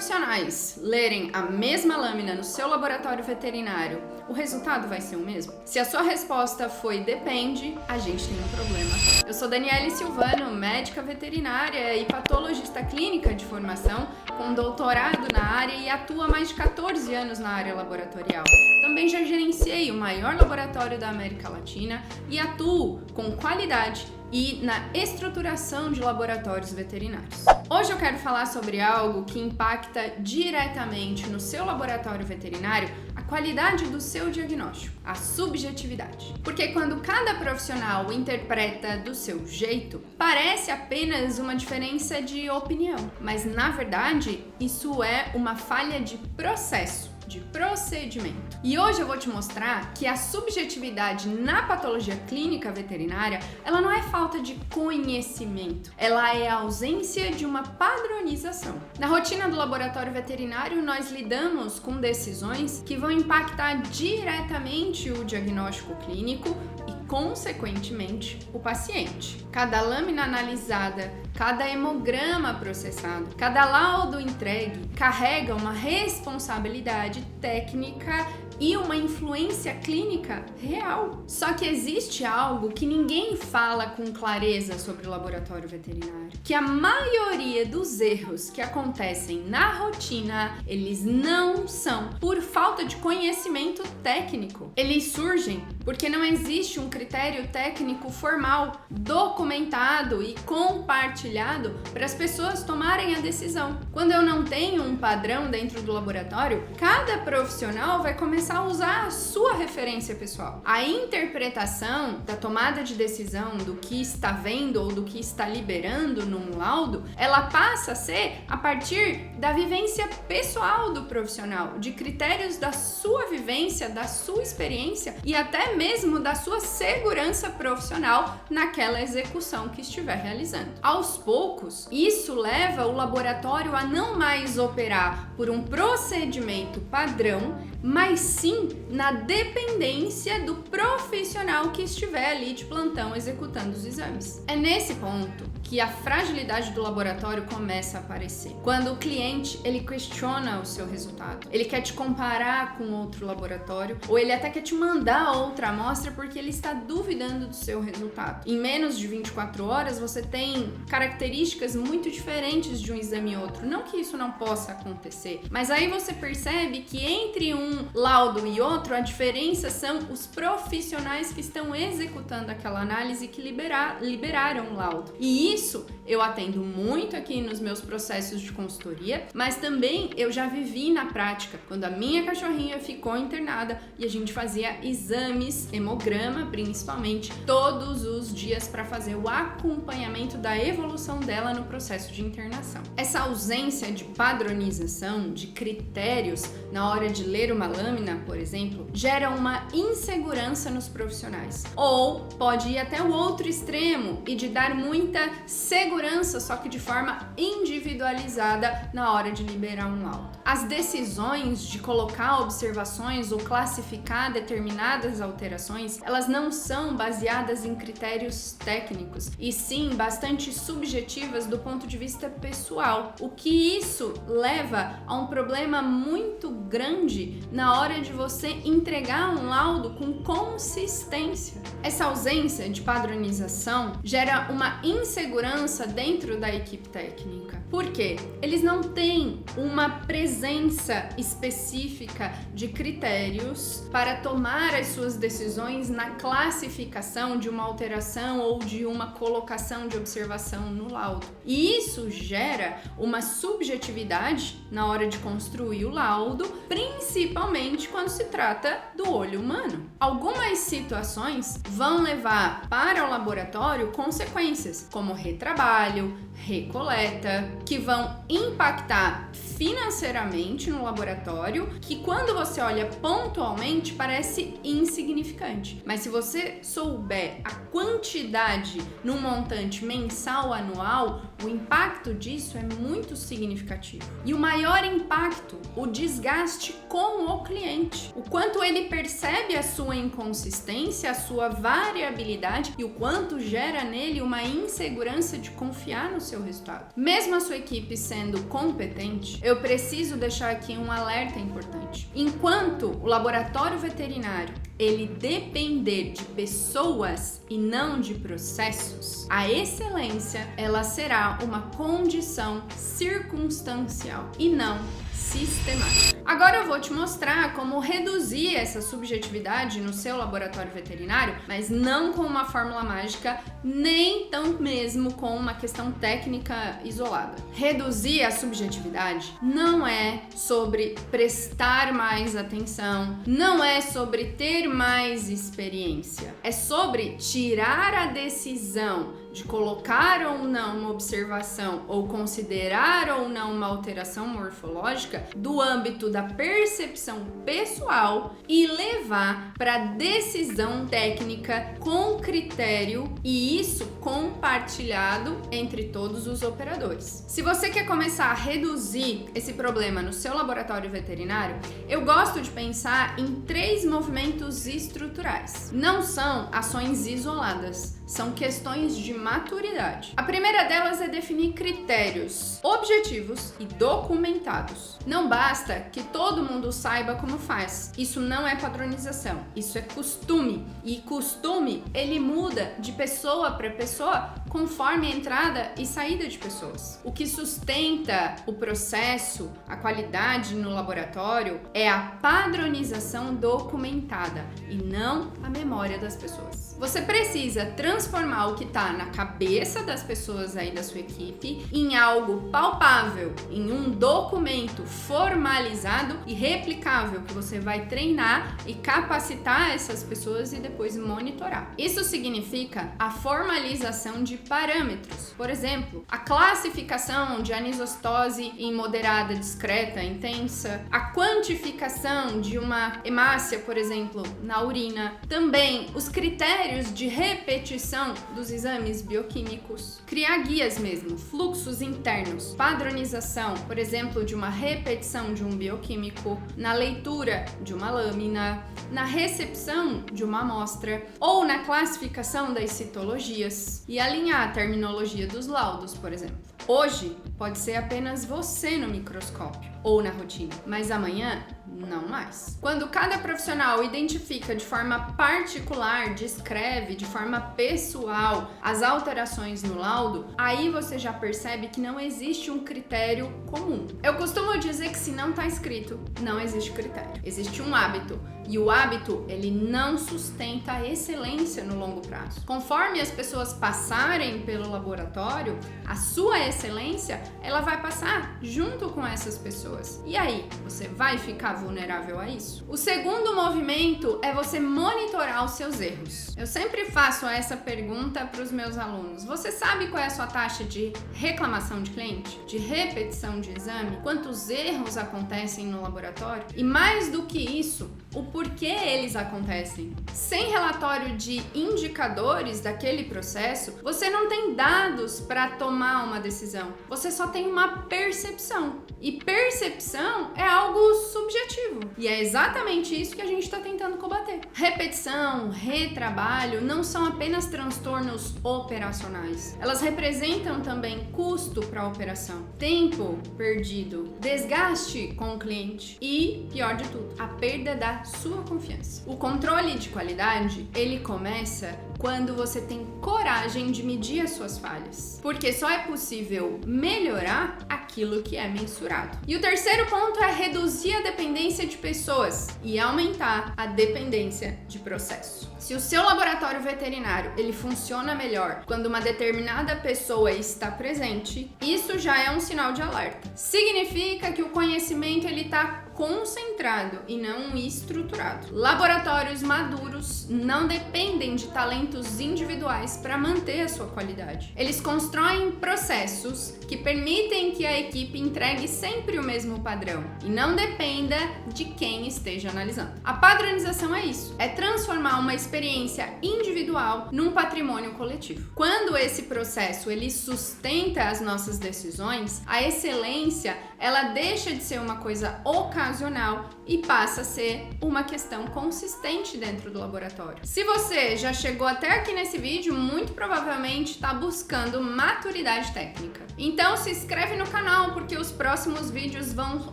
profissionais lerem a mesma lâmina no seu laboratório veterinário, o resultado vai ser o mesmo? Se a sua resposta foi depende, a gente tem um problema. Eu sou Daniele Silvano, médica veterinária e patologista clínica de formação, com doutorado na área e atuo há mais de 14 anos na área laboratorial. Também já gerenciei o maior laboratório da América Latina e atuo com qualidade e na estruturação de laboratórios veterinários. Hoje eu quero falar sobre algo que impacta diretamente no seu laboratório veterinário a qualidade do seu diagnóstico, a subjetividade. Porque quando cada profissional interpreta do seu jeito, parece apenas uma diferença de opinião, mas na verdade isso é uma falha de processo, de procedimento. E hoje eu vou te mostrar que a subjetividade na patologia clínica veterinária, ela não é falta de conhecimento, ela é a ausência de uma padronização. Na rotina do laboratório veterinário, nós lidamos com decisões que vão impactar diretamente o diagnóstico clínico e, consequentemente, o paciente. Cada lâmina analisada, cada hemograma processado, cada laudo entregue carrega uma responsabilidade técnica e uma influência clínica real. Só que existe algo que ninguém fala com clareza sobre o laboratório veterinário, que a maioria dos erros que acontecem na rotina, eles não são por falta de conhecimento técnico. Eles surgem porque não existe um critério técnico formal, documentado e compartilhado para as pessoas tomarem a decisão. Quando eu não tenho um padrão dentro do laboratório, cada profissional vai começar a usar a sua referência pessoal. A interpretação da tomada de decisão do que está vendo ou do que está liberando num laudo, ela passa a ser a partir da vivência pessoal do profissional, de critérios da sua vivência, da sua experiência e até mesmo da sua segurança profissional naquela execução que estiver realizando. Aos poucos, isso leva o laboratório a não mais operar por um procedimento padrão, mas sim na dependência do profissional que estiver ali de plantão executando os exames. É nesse ponto que a fragilidade do laboratório começa a aparecer. Quando o cliente, ele questiona o seu resultado, ele quer te comparar com outro laboratório, ou ele até quer te mandar outra amostra porque ele está duvidando do seu resultado. Em menos de 24 horas, você tem características muito diferentes de um exame e outro. Não que isso não possa acontecer, mas aí você percebe que entre um laudo e outro, a diferença são os profissionais que estão executando aquela análise que liberaram o laudo. E isso eu atendo muito aqui nos meus processos de consultoria, mas também eu já vivi na prática, quando a minha cachorrinha ficou internada e a gente fazia exames, hemograma principalmente, todos os dias para fazer o acompanhamento da evolução dela no processo de internação. Essa ausência de padronização, de critérios na hora de ler uma lâmina, por exemplo, gera uma insegurança nos profissionais. Ou pode ir até o outro extremo e de dar muita segurança, só que de forma individualizada na hora de liberar um laudo. As decisões de colocar observações ou classificar determinadas alterações, elas não são baseadas em critérios técnicos, e sim bastante subjetivas do ponto de vista pessoal. O que isso leva a um problema muito grande na hora de você entregar um laudo com consistência. Essa ausência de padronização gera uma insegurança dentro da equipe técnica. Por quê? Eles não têm uma presença específica de critérios para tomar as suas decisões na classificação de uma alteração ou de uma colocação de observação no laudo. E isso gera uma subjetividade na hora de construir o laudo, principalmente quando se trata do olho humano. Algumas situações vão levar para o laboratório consequências, como retrabalho, recoleta, que vão impactar financeiramente no laboratório, que quando você olha pontualmente parece insignificante. Mas se você souber a quantidade no montante mensal, anual, o impacto disso é muito significativo. E o maior impacto, o desgaste com o cliente. O quanto ele percebe a sua inconsistência, a sua variabilidade e o quanto gera nele uma insegurança de confiar no seu resultado. Mesmo a sua equipe sendo competente, eu preciso deixar aqui um alerta importante. Enquanto o laboratório veterinário ele depender de pessoas e não de processos, a excelência ela será uma condição circunstancial e não sistemática. Agora eu vou te mostrar como reduzir essa subjetividade no seu laboratório veterinário, mas não com uma fórmula mágica, nem tão mesmo com uma questão técnica isolada. Reduzir a subjetividade não é sobre prestar mais atenção, não é sobre ter mais experiência, é sobre tirar a decisão de colocar ou não uma observação ou considerar ou não uma alteração morfológica do âmbito da percepção pessoal e levar para decisão técnica com critério, e isso compartilhado entre todos os operadores. Se você quer começar a reduzir esse problema no seu laboratório veterinário, eu gosto de pensar em 3 movimentos estruturais. Não são ações isoladas, são questões de maturidade. A primeira delas é definir critérios objetivos e documentados. Não basta que todo mundo saiba como faz. Isso não é padronização, isso é costume. E costume, ele muda de pessoa para pessoa conforme a entrada e saída de pessoas. O que sustenta o processo, a qualidade no laboratório, é a padronização documentada e não a memória das pessoas. Você precisa transformar o que está na cabeça das pessoas aí da sua equipe em algo palpável, em um documento formalizado e replicável que você vai treinar e capacitar essas pessoas e depois monitorar. Isso significa a formalização de parâmetros. Por exemplo, a classificação de anisostose em moderada, discreta, intensa, a quantificação de uma hemácia, por exemplo, na urina, também os critérios de repetição dos exames bioquímicos, criar guias mesmo, fluxos internos, padronização, por exemplo, de uma repetição de um bioquímico, na leitura de uma lâmina, na recepção de uma amostra ou na classificação das citologias e alinhar a terminologia dos laudos, por exemplo. Hoje pode ser apenas você no microscópio ou na rotina, mas amanhã não mais. Quando cada profissional identifica de forma particular, descreve de forma pessoal as alterações no laudo, aí você já percebe que não existe um critério comum. Eu costumo dizer que se não está escrito, não existe critério. Existe um hábito. E o hábito, ele não sustenta a excelência no longo prazo. Conforme as pessoas passarem pelo laboratório, a sua excelência, ela vai passar junto com essas pessoas. E aí, você vai ficar vulnerável a isso? O segundo movimento é você monitorar os seus erros. Eu sempre faço essa pergunta para os meus alunos. Você sabe qual é a sua taxa de reclamação de cliente? De repetição de exame? Quantos erros acontecem no laboratório? E mais do que isso, o porquê eles acontecem. Sem relatório de indicadores daquele processo, você não tem dados para tomar uma decisão. Você só tem uma percepção. E percepção é algo subjetivo. E é exatamente isso que a gente está tentando combater. Repetição, retrabalho não são apenas transtornos operacionais. Elas representam também custo para a operação, tempo perdido, desgaste com o cliente e, pior de tudo, a perda da sua confiança. O controle de qualidade, ele começa quando você tem coragem de medir as suas falhas, porque só é possível melhorar aquilo que é mensurado. E o terceiro ponto é reduzir a dependência de pessoas e aumentar a dependência de processo. Se o seu laboratório veterinário ele funciona melhor quando uma determinada pessoa está presente, isso já é um sinal de alerta. Significa que o conhecimento ele está concentrado e não estruturado. Laboratórios maduros não dependem de talentos individuais para manter a sua qualidade. Eles constroem processos que permitem que a equipe entregue sempre o mesmo padrão e não dependa de quem esteja analisando. A padronização é isso, é transformar uma experiência individual num patrimônio coletivo. Quando esse processo ele sustenta as nossas decisões, a excelência ela deixa de ser uma coisa ocasional e passa a ser uma questão consistente dentro do laboratório. Se você já chegou até aqui nesse vídeo, muito provavelmente está buscando maturidade técnica. Então se inscreve no canal porque os próximos vídeos vão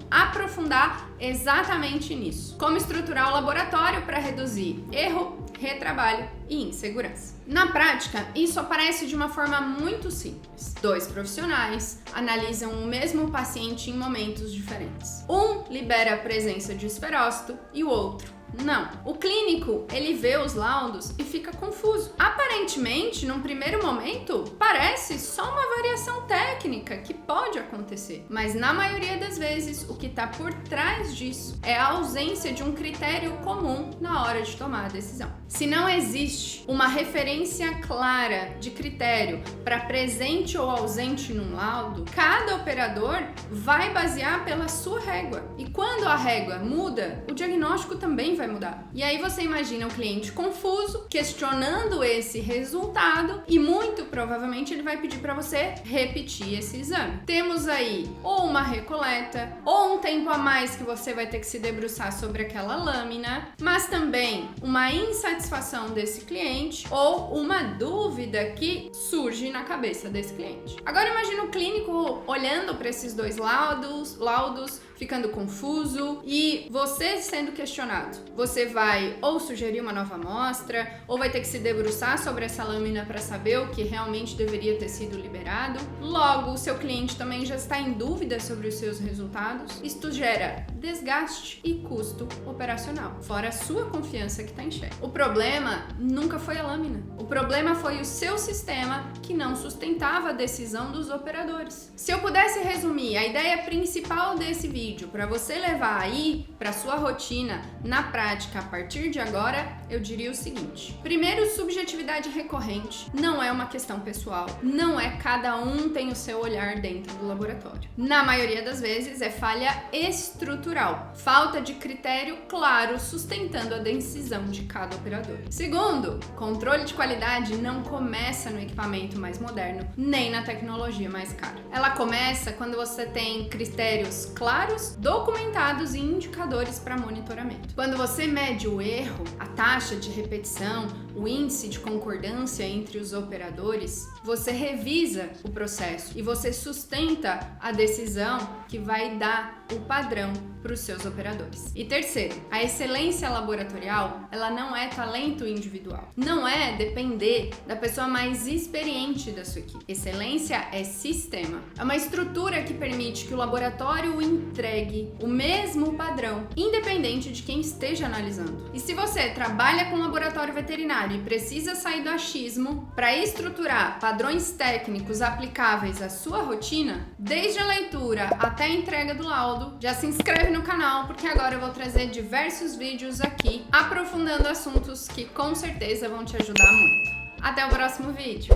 aprofundar exatamente nisso. Como estruturar o laboratório para reduzir erro, retrabalho e insegurança. Na prática, isso aparece de uma forma muito simples. 2 profissionais analisam o mesmo paciente em momentos diferentes. Um libera a presença de esferócito e o outro não. O clínico, ele vê os laudos e fica confuso. Aparentemente, num primeiro momento, parece só uma variação técnica que pode acontecer. Mas na maioria das vezes, o que está por trás disso é a ausência de um critério comum na hora de tomar a decisão. Se não existe uma referência clara de critério para presente ou ausente num laudo, cada operador vai basear pela sua régua. E quando a régua muda, o diagnóstico também vai mudar. E aí você imagina o cliente confuso, questionando esse resultado e muito provavelmente ele vai pedir para você repetir esse exame. Temos aí ou uma recoleta, ou um tempo a mais que você vai ter que se debruçar sobre aquela lâmina, mas também uma insatisfação desse cliente ou uma dúvida que surge na cabeça desse cliente. Agora imagina o clínico olhando para esses 2 laudos, ficando confuso e você sendo questionado. Você vai ou sugerir uma nova amostra, ou vai ter que se debruçar sobre essa lâmina para saber o que realmente deveria ter sido liberado. Logo, o seu cliente também já está em dúvida sobre os seus resultados. Isto gera desgaste e custo operacional, fora a sua confiança que está em xeque. O problema nunca foi a lâmina. O problema foi o seu sistema que não sustentava a decisão dos operadores. Se eu pudesse resumir a ideia principal desse vídeo para você levar aí para sua rotina na prática a partir de agora, eu diria o seguinte: primeiro, subjetividade recorrente não é uma questão pessoal, não é cada um tem o seu olhar dentro do laboratório. Na maioria das vezes é falha estrutural, falta de critério claro sustentando a decisão de cada operador. Segundo, controle de qualidade não começa no equipamento mais moderno, nem na tecnologia mais cara. Ela começa quando você tem critérios claros, documentados e indicadores para monitoramento. Quando você mede o erro, a taxa de repetição, o índice de concordância entre os operadores, você revisa o processo e você sustenta a decisão que vai dar o padrão para os seus operadores. E terceiro, a excelência laboratorial, ela não é talento individual. Não é depender da pessoa mais experiente da sua equipe. Excelência é sistema. É uma estrutura que permite que o laboratório entregue o mesmo padrão, independente de quem esteja analisando. E se você trabalha com laboratório veterinário e precisa sair do achismo para estruturar padrões técnicos aplicáveis à sua rotina, desde a leitura até a entrega do laudo, já se inscreve no canal porque agora eu vou trazer diversos vídeos aqui aprofundando assuntos que com certeza vão te ajudar muito. Até o próximo vídeo!